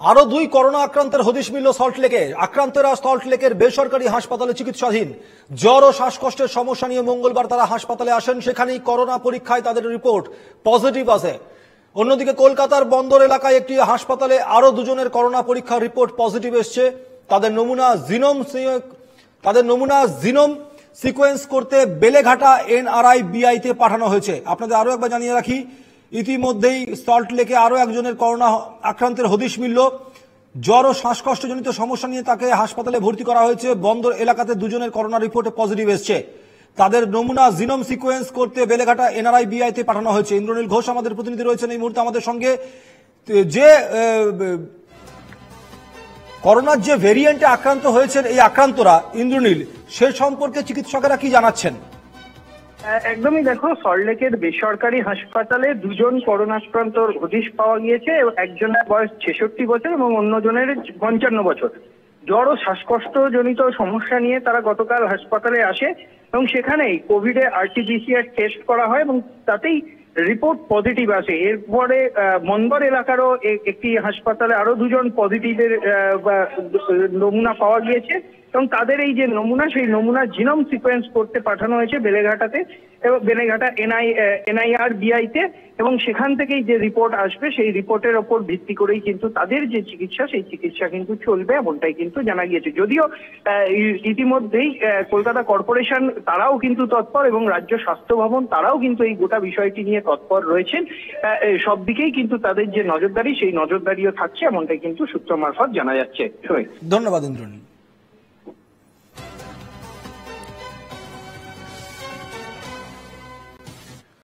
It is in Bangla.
আরো দুই করোনা আক্রান্তের হদিশ মিলল সল্টলেকে। আক্রান্তরা সল্টলেকের বেসরকারি হাসপাতালে চিকিৎসাধীন। জ্বর ও শ্বাসকষ্টের সমস্যা নিয়ে মঙ্গলবার তারা হাসপাতালে আসেন। সেখানেই করোনা পরীক্ষায় তাদের রিপোর্ট পজিটিভ আসে। অন্যদিকে কলকাতার বন্দর এলাকায় একটি হাসপাতালে আরো দুজনের করোনা পরীক্ষার রিপোর্ট পজিটিভ এসছে। তাদের নমুনা জিনোম সিকোয়েন্স করতে বেলেঘাটা NRI-BI তে পাঠানো হয়েছে। আপনাদের আরো একবার জানিয়ে রাখি, ইতিমধ্যেই সল্টলেকে আরো একজনের করোনা আক্রান্তের হদিশ মিলল। জ্বর ও শ্বাসকষ্টজনিত সমস্যা নিয়ে তাকে হাসপাতালে ভর্তি করা হয়েছে। বন্দর এলাকাতে দুজনের করোনা রিপোর্টে পজিটিভ এসছে। তাদের নমুনা জিনোম সিকোয়েন্স করতে বেলেঘাটা NRI-BI তে পাঠানো হয়েছে। ইন্দ্রনীল ঘোষ আমাদের প্রতিনিধি রয়েছেন এই মুহূর্তে আমাদের সঙ্গে। যে করোনার যে ভেরিয়েন্টে আক্রান্ত হয়েছেন এই আক্রান্তরা, ইন্দ্রনীল, সে সম্পর্কে চিকিৎসকেরা কি জানাচ্ছেন? একদমই, দেখো, সল্টলেকের বেসরকারি হাসপাতালে দুজন করোনা আক্রান্তর হদিশ পাওয়া গিয়েছে। একজনের বয়স 66 বছর এবং অন্যজনের 55 বছর। জ্বর ও শ্বাসকষ্ট জনিত সমস্যা নিয়ে তারা গতকাল হাসপাতালে আসে এবং সেখানেই কোভিডে RT-PCR টেস্ট করা হয় এবং তাতেই রিপোর্ট পজিটিভ আসে। এরপরে বন্দর এলাকারও একটি হাসপাতালে আরো দুজন পজিটিভের নমুনা পাওয়া গিয়েছে এবং তাদের এই যে নমুনা, সেই নমুনা জিনোম সিকোয়েন্স করতে পাঠানো হয়েছে বেলেঘাটাতে এবং বেলেঘাটা NIR-BI তে, এবং সেখান থেকেই যে রিপোর্ট আসবে সেই রিপোর্টের ওপর ভিত্তি করেই কিন্তু তাদের যে চিকিৎসা, সেই চিকিৎসা কিন্তু চলবে এমনটাই কিন্তু জানা গিয়েছে। যদিও ইতিমধ্যেই কলকাতা কর্পোরেশন তারাও কিন্তু তৎপর এবং রাজ্য স্বাস্থ্য ভবন তারাও কিন্তু এই গোটা বিষয়টি নিয়ে তৎপর রয়েছেন। সব দিকেই কিন্তু তাদের যে নজরদারি, সেই নজরদারিও থাকছে এমনটাই কিন্তু সূত্র মারফত জানা যাচ্ছে। ধন্যবাদ ইন্দ্রনীল।